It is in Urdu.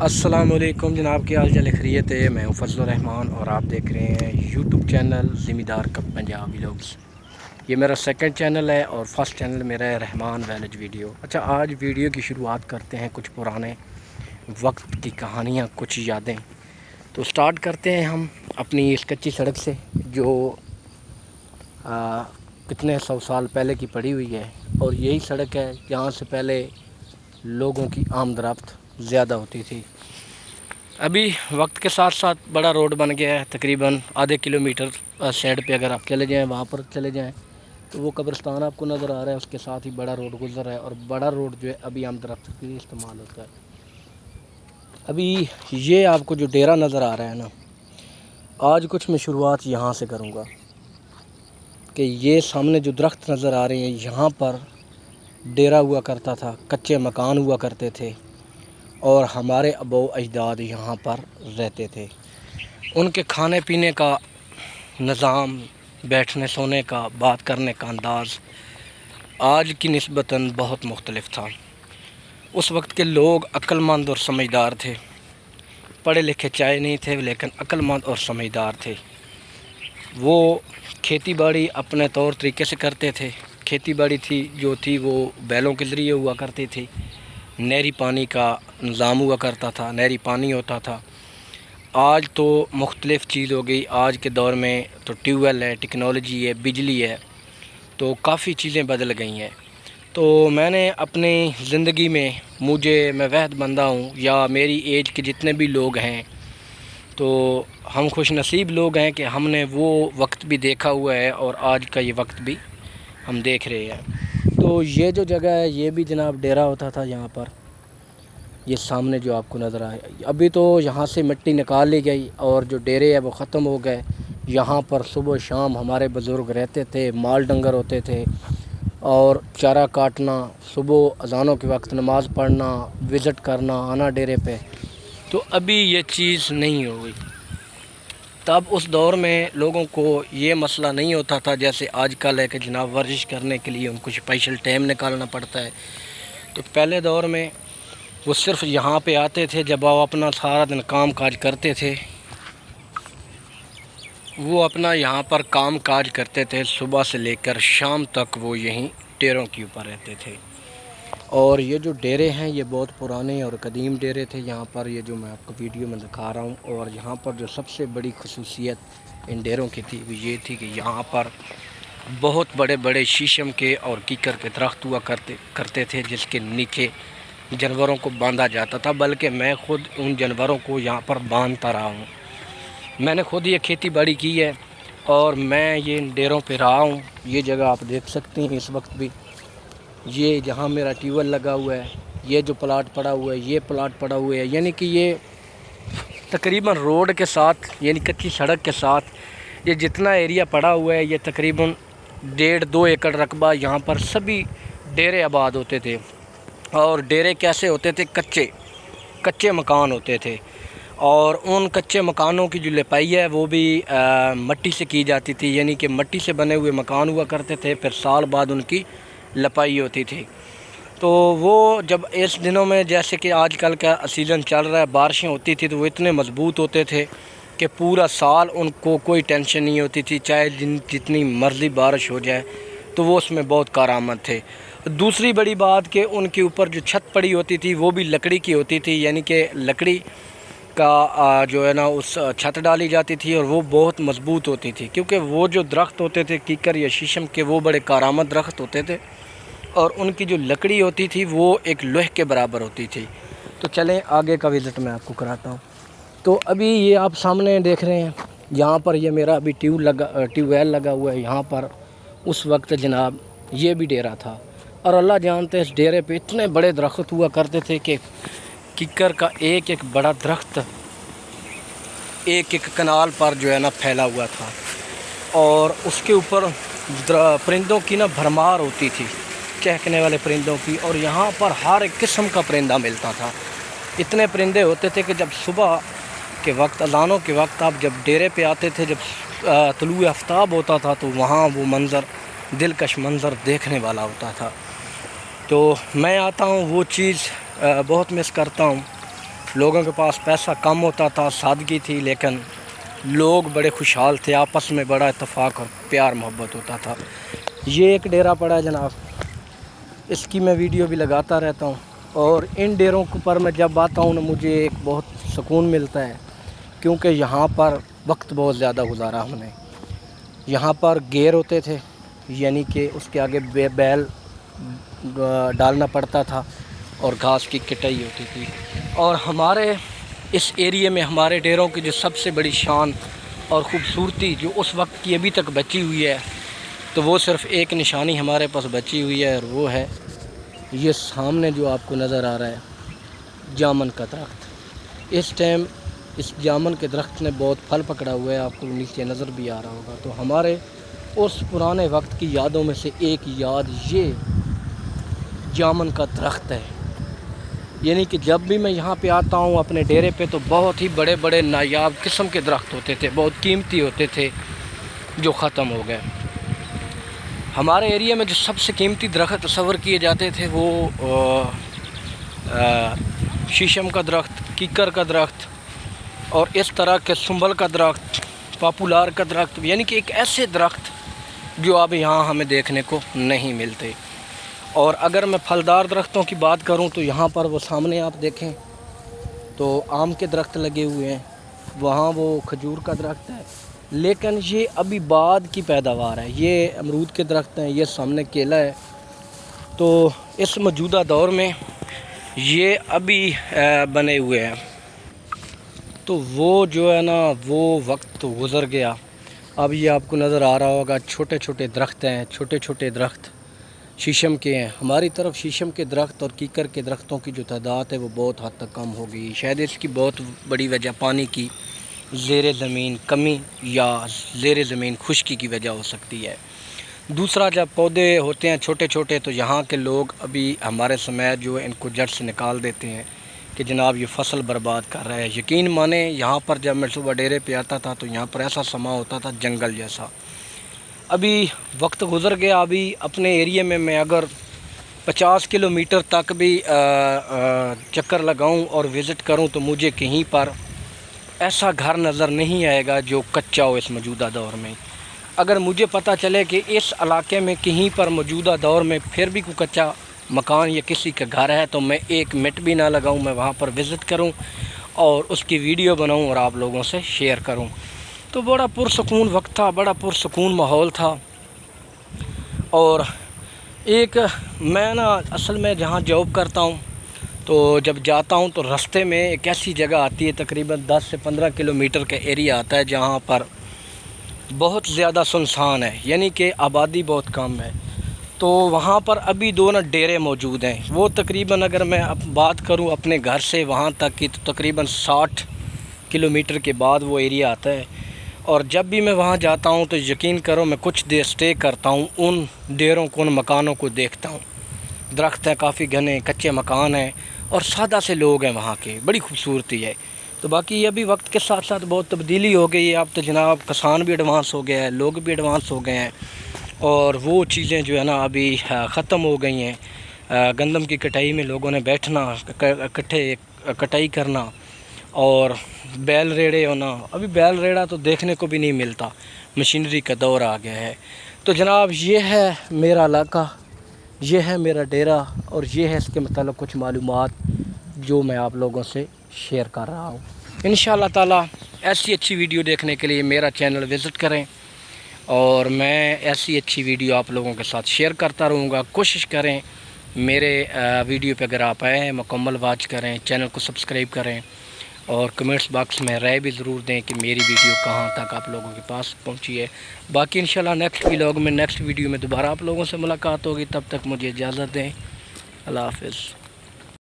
السلام علیکم جناب، کی حال چال خیریت ہے؟ میں ہوں فضل الرحمان اور آپ دیکھ رہے ہیں یوٹیوب چینل زمیندار کپ پنجاب ولاگز۔ یہ میرا سیکنڈ چینل ہے اور فرسٹ چینل میرا ہے رحمان ویلج ویڈیو۔ اچھا، آج ویڈیو کی شروعات کرتے ہیں کچھ پرانے وقت کی کہانیاں، کچھ یادیں۔ تو سٹارٹ کرتے ہیں ہم اپنی اس کچی سڑک سے جو کتنے 100 سال پہلے کی پڑی ہوئی ہے، اور یہی سڑک ہے جہاں سے پہلے لوگوں کی آمد و رفت زیادہ ہوتی تھی۔ ابھی وقت کے ساتھ ساتھ بڑا روڈ بن گیا ہے، تقریباً آدھے کلومیٹر سائڈ پہ اگر آپ چلے جائیں، وہاں پر چلے جائیں تو وہ قبرستان آپ کو نظر آ رہا ہے، اس کے ساتھ ہی بڑا روڈ گزر رہا ہے، اور بڑا روڈ جو ہے ابھی آمد و رفت کے لیے استعمال ہوتا ہے۔ ابھی یہ آپ کو جو ڈیرا نظر آ رہا ہے نا، آج کچھ میں شروعات یہاں سے کروں گا کہ یہ سامنے جو درخت نظر آ رہے ہیں، یہاں پر ڈیرا ہوا کرتا تھا، کچے مکان ہوا کرتے تھے، اور ہمارے اباؤ اجداد یہاں پر رہتے تھے۔ ان کے کھانے پینے کا نظام، بیٹھنے سونے کا، بات کرنے کا انداز آج کی نسبتاً بہت مختلف تھا۔ اس وقت کے لوگ عقل مند اور سمجھدار تھے، پڑھے لکھے چاہے نہیں تھے لیکن عقل مند اور سمجھدار تھے۔ وہ کھیتی باڑی اپنے طور طریقے سے کرتے تھے۔ کھیتی باڑی جو تھی وہ بیلوں کے ذریعے ہوا کرتی تھی۔ نہری پانی کا نظام ہوا کرتا تھا، نہری پانی ہوتا تھا۔ آج تو مختلف چیز ہو گئی، آج کے دور میں تو ٹیوب ویل ہے، ٹیکنالوجی ہے، بجلی ہے، تو کافی چیزیں بدل گئی ہیں۔ تو میں نے اپنی زندگی میں میں وحد بندہ ہوں، یا میری ایج کے جتنے بھی لوگ ہیں، تو ہم خوش نصیب لوگ ہیں کہ ہم نے وہ وقت بھی دیکھا ہوا ہے اور آج کا یہ وقت بھی ہم دیکھ رہے ہیں۔ تو یہ جو جگہ ہے، یہ بھی جناب ڈیرا ہوتا تھا یہاں پر۔ یہ سامنے جو آپ کو نظر آئے، ابھی تو یہاں سے مٹی نکال لی گئی اور جو ڈیرے ہیں وہ ختم ہو گئے۔ یہاں پر صبح و شام ہمارے بزرگ رہتے تھے، مال ڈنگر ہوتے تھے، اور چارہ کاٹنا، صبح اذانوں کے وقت نماز پڑھنا، وزٹ کرنا، آنا ڈیرے پہ۔ تو ابھی یہ چیز نہیں ہو گئی۔ تب اس دور میں لوگوں کو یہ مسئلہ نہیں ہوتا تھا جیسے آج کل ہے کہ جناب ورزش کرنے کے لیے ان کو اسپیشل ٹائم نکالنا پڑتا ہے۔ تو پہلے دور میں وہ صرف یہاں پہ آتے تھے، جب وہ اپنا سارا دن کام کاج کرتے تھے، وہ اپنا یہاں پر کام کاج کرتے تھے، صبح سے لے کر شام تک وہ یہیں ڈیروں کے اوپر رہتے تھے۔ اور یہ جو ڈیرے ہیں یہ بہت پرانے اور قدیم ڈیرے تھے یہاں پر، یہ جو میں آپ کو ویڈیو میں دکھا رہا ہوں۔ اور یہاں پر جو سب سے بڑی خصوصیت ان ڈیروں کی تھی وہ یہ تھی کہ یہاں پر بہت بڑے بڑے شیشم کے اور کیکر کے درخت ہوا کرتے تھے، جس کے نیچے جانوروں کو باندھا جاتا تھا، بلکہ میں خود ان جانوروں کو یہاں پر باندھتا رہا ہوں۔ میں نے خود یہ کھیتی باڑی کی ہے اور میں یہ ان ڈیروں پہ رہا ہوں۔ یہ جگہ آپ دیکھ سکتے ہیں اس وقت بھی، یہ جہاں میرا ٹیوب ویل لگا ہوا ہے، یہ جو پلاٹ پڑا ہوا ہے، یہ پلاٹ پڑا ہوا ہے، یعنی کہ یہ تقریباً روڈ کے ساتھ، یعنی کچی سڑک کے ساتھ یہ جتنا ایریا پڑا ہوا ہے، یہ تقریباً 1.5-2 ایکڑ رقبہ، یہاں پر سبھی ڈیرے آباد ہوتے تھے۔ اور ڈیرے کیسے ہوتے تھے؟ کچے مکان ہوتے تھے، اور ان کچے مکانوں کی جو لپائی ہے وہ بھی مٹی سے کی جاتی تھی، یعنی کہ مٹی سے بنے ہوئے مکان ہوا کرتے تھے، پھر سال بعد ان کی لپائی ہوتی تھی۔ تو وہ جب اس دنوں میں جیسے کہ آج کل کا سیزن چل رہا ہے، بارشیں ہوتی تھی تو وہ اتنے مضبوط ہوتے تھے کہ پورا سال ان کو کوئی ٹینشن نہیں ہوتی تھی، چاہے جتنی مرضی بارش ہو جائے تو وہ اس میں بہت کارآمد تھے۔ دوسری بڑی بات کہ ان کے اوپر جو چھت پڑی ہوتی تھی وہ بھی لکڑی کی ہوتی تھی، یعنی کہ لکڑی کا جو ہے نا اس چھت ڈالی جاتی تھی، اور وہ بہت مضبوط ہوتی تھی، کیونکہ وہ جو درخت ہوتے تھے کیکر یا شیشم کے، وہ بڑے کارآمد درخت ہوتے تھے، اور ان کی جو لکڑی ہوتی تھی وہ ایک لوہے کے برابر ہوتی تھی۔ تو چلیں آگے کا وزٹ میں آپ کو کراتا ہوں۔ تو ابھی یہ آپ سامنے دیکھ رہے ہیں، یہاں پر یہ میرا ابھی ٹیوب ویل لگا ہوا ہے یہاں پر۔ اس وقت جناب یہ بھی ڈیرا تھا، اور اللہ جانتے اس ڈیرے پہ اتنے بڑے درخت ہوا کرتے تھے کہ کیکر کا ایک ایک بڑا درخت ایک کنال پر جو ہے نا پھیلا ہوا تھا، اور اس کے اوپر پرندوں کی نا بھرمار ہوتی تھی، چہکنے والے پرندوں کی، اور یہاں پر ہر ایک قسم کا پرندہ ملتا تھا۔ اتنے پرندے ہوتے تھے کہ جب صبح کے وقت، اذانوں کے وقت آپ جب ڈیرے پہ آتے تھے، جب طلوع آفتاب ہوتا تھا، تو وہاں وہ منظر، دلکش منظر دیکھنے والا ہوتا تھا۔ تو میں آتا ہوں، وہ چیز بہت مس کرتا ہوں لوگوں کے پاس پیسہ کم ہوتا تھا، سادگی تھی، لیکن لوگ بڑے خوشحال تھے، آپس میں بڑا اتفاق اور پیار محبت ہوتا تھا۔ یہ ایک ڈیرہ پڑا ہے جناب، اس کی میں ویڈیو بھی لگاتا رہتا ہوں، اور ان ڈیروں پر میں جب آتا ہوں نا مجھے ایک بہت سکون ملتا ہے، کیونکہ یہاں پر وقت بہت زیادہ گزارا ہم نے۔ یہاں پر گیر ہوتے تھے، یعنی کہ اس کے آگے بیل ڈالنا پڑتا تھا اور گھاس کی کٹائی ہوتی تھی۔ اور ہمارے اس ایریے میں ہمارے ڈیروں کی جو سب سے بڑی شان اور خوبصورتی جو اس وقت کی ابھی تک بچی ہوئی ہے، تو وہ صرف ایک نشانی ہمارے پاس بچی ہوئی ہے، اور وہ ہے یہ سامنے جو آپ کو نظر آ رہا ہے جامن کا درخت۔ اس ٹائم اس جامن کے درخت نے بہت پھل پکڑا ہوا ہے، آپ کو نیچے نظر بھی آ رہا ہوگا۔ تو ہمارے اس پرانے وقت کی یادوں میں سے ایک یاد یہ جامن کا درخت ہے، یعنی کہ جب بھی میں یہاں پہ آتا ہوں اپنے ڈیرے پہ تو بہت ہی بڑے بڑے نایاب قسم کے درخت ہوتے تھے، بہت قیمتی ہوتے تھے، جو ختم ہو گئے۔ ہمارے ایریا میں جو سب سے قیمتی درخت تصور کیے جاتے تھے وہ شیشم کا درخت، کیکر کا درخت، اور اس طرح کے سنبل کا درخت، پاپولار کا درخت، یعنی کہ ایک ایسے درخت جو اب یہاں ہمیں دیکھنے کو نہیں ملتے۔ اور اگر میں پھلدار درختوں کی بات کروں تو یہاں پر وہ سامنے آپ دیکھیں تو آم کے درخت لگے ہوئے ہیں، وہاں وہ کھجور کا درخت ہے، لیکن یہ ابھی بعد کی پیداوار ہے۔ یہ امرود کے درخت ہیں، یہ سامنے کیلا ہے۔ تو اس موجودہ دور میں یہ ابھی بنے ہوئے ہیں، تو وہ جو ہے نا وہ وقت گزر گیا۔ اب یہ آپ کو نظر آ رہا ہوگا چھوٹے چھوٹے درخت ہیں، چھوٹے چھوٹے درخت شیشم کے ہیں۔ ہماری طرف شیشم کے درخت اور کیکر کے درختوں کی جو تعداد ہے وہ بہت حد تک کم ہو گئی، شاید اس کی بہت بڑی وجہ پانی کی زیر زمین کمی یا زیر زمین خشکی کی وجہ ہو سکتی ہے۔ دوسرا، جب پودے ہوتے ہیں چھوٹے چھوٹے تو یہاں کے لوگ ابھی ہمارے سمیت جو ہے ان کو جڑ سے نکال دیتے ہیں کہ جناب یہ فصل برباد کر رہا ہے۔ یقین مانیں یہاں پر جب میں صبح ڈیرے پہ آتا تھا تو یہاں پر ایسا سما ہوتا تھا جنگل جیسا۔ ابھی وقت گزر گیا، ابھی اپنے ایریے میں اگر 50 کلومیٹر تک بھی چکر لگاؤں اور وزٹ کروں تو مجھے کہیں پر ایسا گھر نظر نہیں آئے گا جو کچا ہو اس موجودہ دور میں۔ اگر مجھے پتہ چلے کہ اس علاقے میں کہیں پر موجودہ دور میں پھر بھی کوئی کچا مکان یا کسی کا گھر ہے تو میں ایک منٹ بھی نہ لگاؤں، میں وہاں پر وزٹ کروں اور اس کی ویڈیو بناؤں اور آپ لوگوں سے شیئر کروں۔ تو بڑا پرسکون وقت تھا، بڑا پرسکون ماحول تھا۔ اور ایک میں نا اصل میں جہاں جاب کرتا ہوں تو جب جاتا ہوں تو رستے میں ایک ایسی جگہ آتی ہے، تقریباً 10 سے 15 کلومیٹر کا ایریا آتا ہے جہاں پر بہت زیادہ سنسان ہے، یعنی کہ آبادی بہت کم ہے۔ تو وہاں پر ابھی دو ڈیرے موجود ہیں، وہ تقریباً اگر میں بات کروں اپنے گھر سے وہاں تک کی تو تقریباً 60 کلومیٹر کے بعد وہ ایریا آتا ہے۔ اور جب بھی میں وہاں جاتا ہوں تو یقین کرو میں کچھ دیر سٹے کرتا ہوں، ان ڈیروں کو، ان مکانوں کو دیکھتا ہوں۔ درخت ہیں کافی گھنے، کچے مکان ہیں اور سادہ سے لوگ ہیں وہاں کے، بڑی خوبصورتی ہے۔ تو باقی یہ بھی وقت کے ساتھ ساتھ بہت تبدیلی ہو گئی ہے، اب تو جناب کسان بھی ایڈوانس ہو گیا ہے، لوگ بھی ایڈوانس ہو گئے ہیں، اور وہ چیزیں جو ہے نا ابھی ختم ہو گئی ہیں۔ گندم کی کٹائی میں لوگوں نے بیٹھنا، کٹائی کرنا اور بیل ریڑے ہونا، ابھی بیل ریڑا تو دیکھنے کو بھی نہیں ملتا، مشینری کا دور آ گیا ہے۔ تو جناب یہ ہے میرا علاقہ، یہ ہے میرا ڈیرہ، اور یہ ہے اس کے متعلق کچھ معلومات جو میں آپ لوگوں سے شیئر کر رہا ہوں۔ انشاءاللہ تعالیٰ ایسی اچھی ویڈیو دیکھنے کے لیے میرا چینل وزٹ کریں، اور میں ایسی اچھی ویڈیو آپ لوگوں کے ساتھ شیئر کرتا رہوں گا۔ کوشش کریں میرے ویڈیو پہ اگر آپ آئے ہیں مکمل واچ کریں، چینل کو سبسکرائب کریں، اور کمنٹس باکس میں رائے بھی ضرور دیں کہ میری ویڈیو کہاں تک آپ لوگوں کے پاس پہنچی ہے۔ باقی انشاءاللہ نیکسٹ ویڈیو میں دوبارہ آپ لوگوں سے ملاقات ہوگی، تب تک مجھے اجازت دیں۔ اللہ حافظ۔